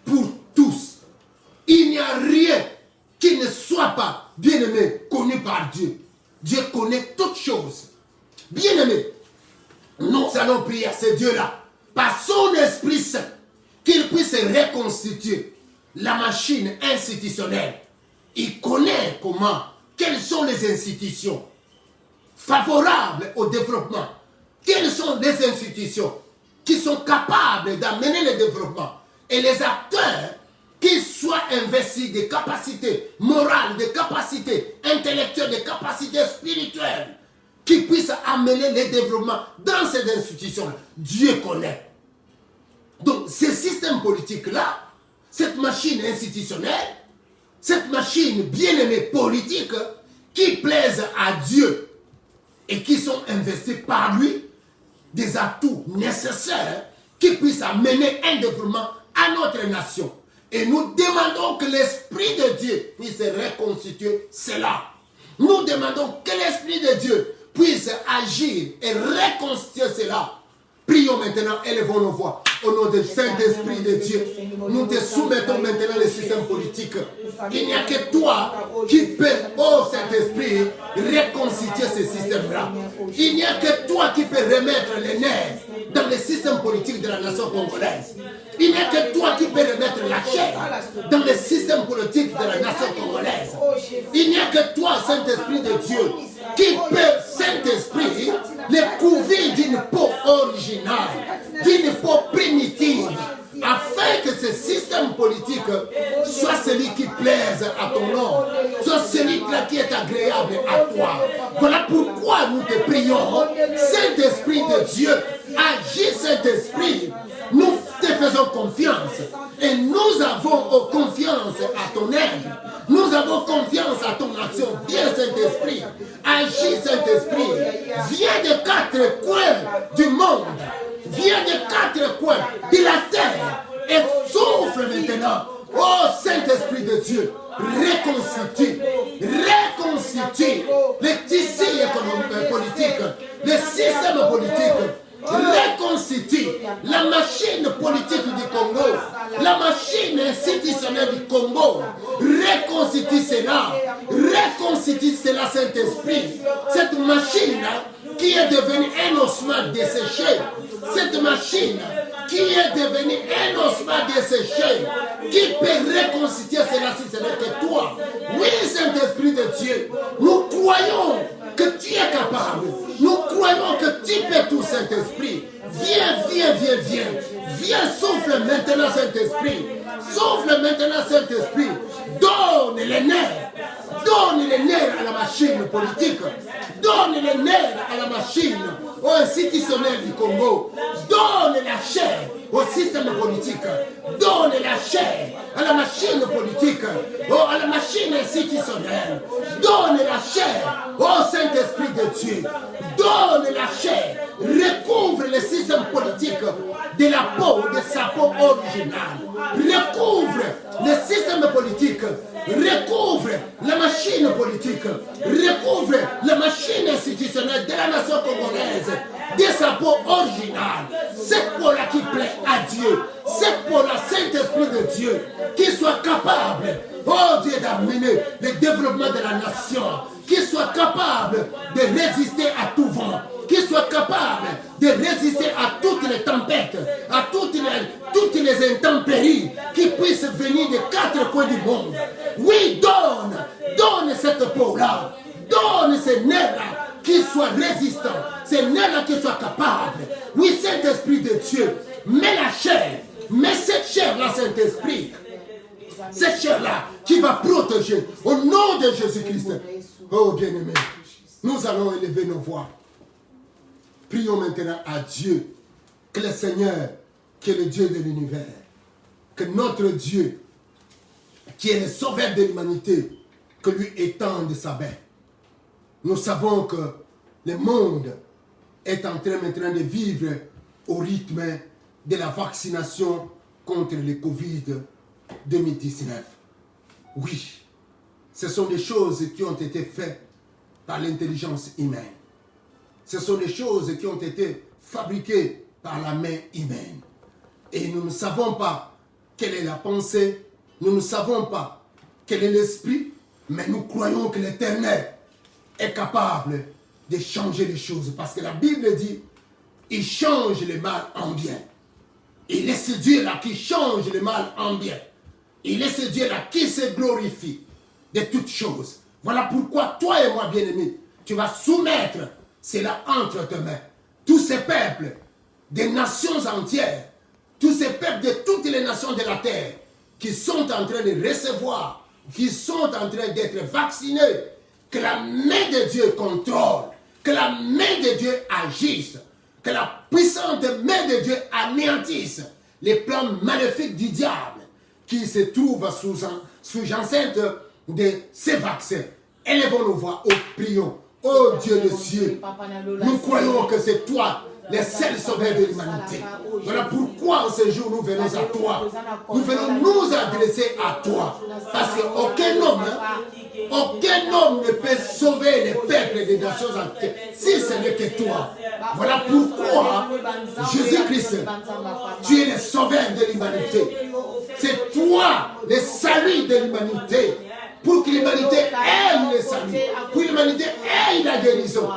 pour tous. Il n'y a rien qui ne soit pas, bien-aimé, connu par Dieu. Dieu connaît toutes choses. Bien-aimé, nous allons prier à ce Dieu-là, par son Esprit Saint, qu'il puisse reconstituer la machine institutionnelle. Il connaît comment, quelles sont les institutions favorables au développement. Quelles sont les institutions qui sont capables d'amener le développement. Et les acteurs qui soient investis des capacités morales, des capacités intellectuelles, des capacités spirituelles, qui puisse amener les développements dans ces institutions. Dieu connaît. Donc, ces systèmes politiques-là, cette machine institutionnelle, cette machine bien-aimée politique, qui plaisent à Dieu et qui sont investis par lui, des atouts nécessaires qui puissent amener un développement à notre nation. Et nous demandons que l'Esprit de Dieu puisse reconstituer cela. Nous demandons que l'Esprit de Dieu puisse agir et reconstituer cela. Prions maintenant, élevons nos voix. Au nom du Saint-Esprit de Dieu, nous te soumettons maintenant le système politique. Il n'y a que toi qui peux, oh Saint-Esprit, reconstituer ce système-là. Il n'y a que toi qui peux remettre les nerfs dans le système politique de la nation congolaise. Il n'y a que toi qui peux remettre la chair dans le système politique de la nation congolaise. Il n'y a que toi, Saint-Esprit de Dieu, qui peut, Saint-Esprit, les couvrir d'une peau originale, d'une peau primitive, afin que ce système politique soit celui qui plaise à ton nom, soit celui-là qui est agréable à toi. Voilà pourquoi nous te prions, Saint-Esprit de Dieu, agis Saint-Esprit, nous te faisons confiance et nous avons confiance à ton aide. Nous avons confiance à ton action. Viens Saint-Esprit, agis Saint-Esprit, viens des quatre coins du monde, viens des quatre coins de la terre et souffle maintenant. Oh Saint-Esprit de Dieu, reconstitue les tissus économiques, politiques, les systèmes politiques. Reconstitue la machine politique du Congo, la machine institutionnelle du Congo. Reconstitue cela, Saint-Esprit. Cette machine qui est devenue un ossement desséché, cette machine qui est devenue un ossement desséché, qui peut reconstituer cela si ce n'est que toi. Oui, Saint-Esprit de Dieu, nous croyons que tu es capable. Nous croyons que tu peux tout, Saint-Esprit. Viens. Viens, souffle maintenant, Saint-Esprit. Souffle maintenant, Saint-Esprit. Donne les nerfs. Donne les nerfs à la machine politique. Donne les nerfs à la machine institutionnelle du Congo. Donne la chair au système politique. Donne la chair à la machine politique. À la machine institutionnelle. Donne la chair au Saint-Esprit de Dieu. Donne la chair. Recouvre le système politique de la peau, de sa peau originale. Recouvre le système politique. Recouvre la machine politique. Recouvre la machine institutionnelle de la nation congolaise de sa peau originale. Cette peau-là qui plaît à Dieu. Cette peau-là, Saint-Esprit de Dieu, qui soit capable, oh Dieu, d'amener le développement de la nation, qui soit capable de résister à tout vent, qui soit capable de résister à toutes les tempêtes, à toutes les intempéries qui puissent venir des quatre coins du monde. Oui, donne cette peau-là, donne ces nerfs-là qui soient résistants, ces nerfs-là qui soient capables. Oui, Saint-Esprit de Dieu, mets la chair, mets cette chair-là, Saint-Esprit, cette chair-là qui va protéger au nom de Jésus-Christ. Oh bien-aimé, nous allons élever nos voix. Prions maintenant à Dieu, que le Seigneur, qui est le Dieu de l'univers, que notre Dieu, qui est le sauveur de l'humanité, que lui étende sa main. Nous savons que le monde est en train maintenant de vivre au rythme de la vaccination contre le Covid-19. Oui, ce sont des choses qui ont été faites par l'intelligence humaine. Ce sont des choses qui ont été fabriquées par la main humaine. Et nous ne savons pas quelle est la pensée, nous ne savons pas quel est l'esprit, mais nous croyons que l'Éternel est capable de changer les choses. Parce que la Bible dit, il change le mal en bien. Il est ce Dieu-là qui change le mal en bien. Il est ce Dieu-là qui se glorifie de toutes choses. Voilà pourquoi toi et moi, bien-aimés, tu vas soumettre cela entre tes mains. Tous ces peuples, des nations entières, tous ces peuples de toutes les nations de la terre, qui sont en train de recevoir, qui sont en train d'être vaccinés, que la main de Dieu contrôle, Que la main de Dieu agisse. Que la puissante main de Dieu anéantisse les plans maléfiques du diable qui se trouvent sous enceinte de ces vaccins. Élevons nos voix, prions. Oh Dieu des cieux, nous croyons que c'est toi, le seul sauveur de l'humanité. Voilà pourquoi en ce jour nous venons à toi. Nous venons nous adresser à toi. Parce qu'aucun homme ne peut sauver les peuples des nations entières si ce n'est que toi. Voilà pourquoi Jésus-Christ, tu es le sauveur de l'humanité. C'est toi le salut de l'humanité. Pour que l'humanité ait le salut, pour que l'humanité ait la guérison,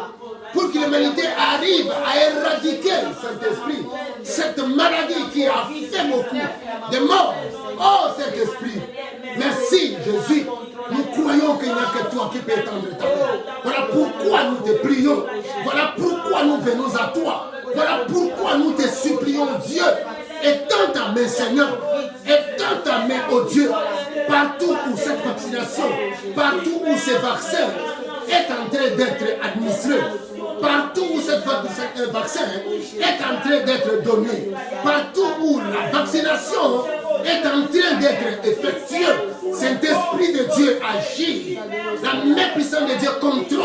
pour que l'humanité arrive à éradiquer, Saint-Esprit, cette maladie qui a fait beaucoup de morts. Oh Saint-Esprit, merci Jésus. Nous croyons qu'il n'y a que toi qui peux étendre ta main. Voilà pourquoi nous te prions. Voilà pourquoi nous venons à toi. Voilà pourquoi nous te supplions, Dieu. Étends ta main, Seigneur. Étends ta main, oh Dieu. Partout où cette vaccination, partout où ce vaccin est en train d'être administré, partout où ce vaccin est en train d'être donné, partout où la vaccination est en train d'être effectuée, Saint-Esprit de Dieu agit. La main puissante de Dieu contrôle.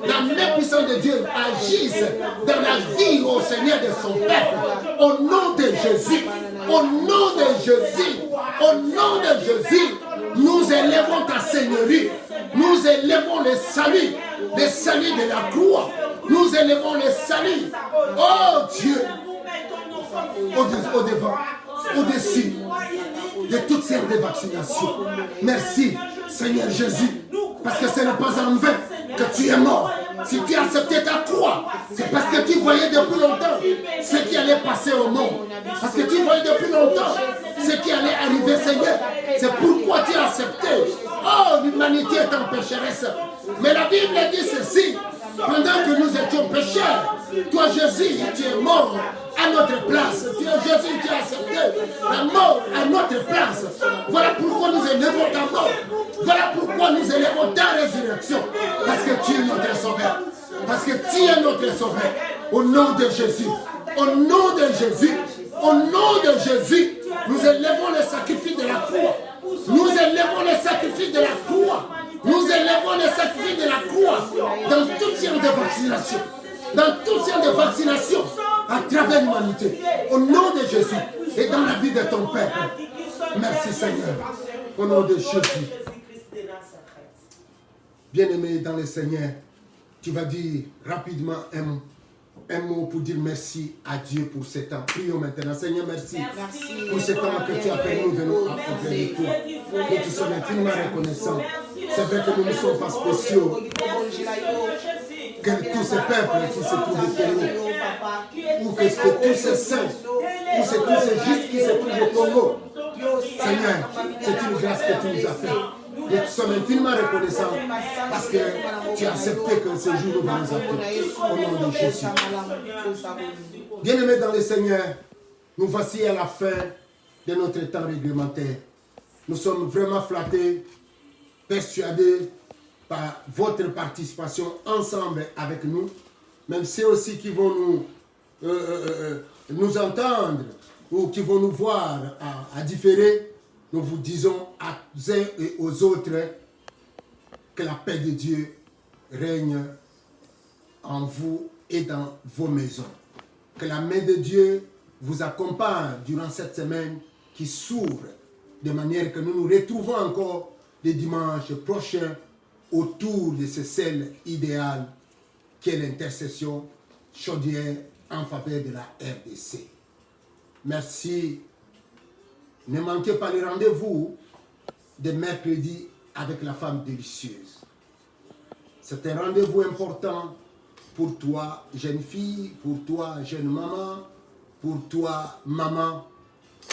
La main puissante de Dieu agisse dans la vie, au Seigneur, de son peuple. Au nom de Jésus, au nom de Jésus, au nom de Jésus, nous élevons ta Seigneurie. Nous élevons le salut de la croix. Nous élevons le salut. Oh Dieu, au devant, au-dessus de toutes sortes de vaccinations. Merci, Seigneur Jésus, parce que ce n'est pas en vain que tu es mort. Si tu as accepté ta croix, c'est parce que tu voyais depuis longtemps ce qui allait passer au monde. Parce que tu voyais depuis longtemps ce qui allait arriver, Seigneur. C'est pourquoi tu as accepté. Oh, l'humanité est en pécheresse. Mais la Bible dit ceci. Pendant que nous étions pécheurs, toi Jésus, tu es mort à notre place. Toi Jésus, tu as accepté la mort à notre place. Voilà pourquoi nous élevons ta mort. Voilà pourquoi nous élevons ta résurrection. Parce que tu es notre sauveur. Parce que tu es notre sauveur. Au nom de Jésus. Au nom de Jésus. Au nom de Jésus. Nous élevons le sacrifice de la croix. Nous élevons le sacrifice de la croix. Nous élevons le sacrifice de la croix dans toutes sortes de vaccinations. Dans toutes sortes de vaccinations à travers l'humanité. Au nom de Jésus et dans la vie de ton peuple. Merci Seigneur. Au nom de Jésus. Bien-aimé dans le Seigneur, tu vas dire rapidement un mot pour dire merci à Dieu pour ce temps. Prions maintenant. Seigneur, merci pour ce temps que tu as permis. Nous venons à côté de toi. Nous te sommes infiniment reconnaissants. C'est vrai que nous ne sommes pas spéciaux. Que tous ces peuples qui se trouvent au Congo, ou que tous ces saints, ou que tous ces justes qui se trouvent au Congo, Seigneur, c'est une grâce que tu nous as faite. Nous te sommes infiniment reconnaissants parce que tu as accepté que ce jour nous venons à toi. Au nom de Jésus. Bien-aimés dans le Seigneur, nous voici à la fin de notre temps réglementaire. Nous sommes vraiment flattés, persuadés par votre participation ensemble avec nous. Même ceux aussi qui vont nous entendre ou qui vont nous voir à différer, nous vous disons à uns et aux autres que la paix de Dieu règne en vous et dans vos maisons. Que la main de Dieu vous accompagne durant cette semaine qui s'ouvre, de manière que nous nous retrouvons encore le dimanche prochain autour de ce sel idéal qui est l'intercession chaudière en faveur de la RDC. Merci. Ne manquez pas le rendez-vous de mercredi avec la femme délicieuse. C'est un rendez-vous important pour toi, jeune fille, pour toi, jeune maman, pour toi, maman,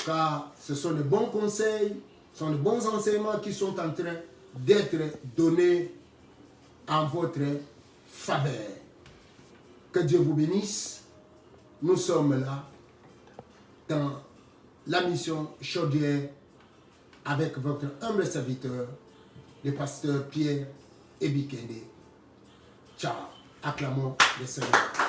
car ce sont de bons conseils, ce sont de bons enseignements qui sont en train d'être donnés en votre faveur. Que Dieu vous bénisse. Nous sommes là dans la mission chaudière avec votre humble serviteur, le pasteur Pierre Ebikende. Ciao. Acclamons le Seigneur.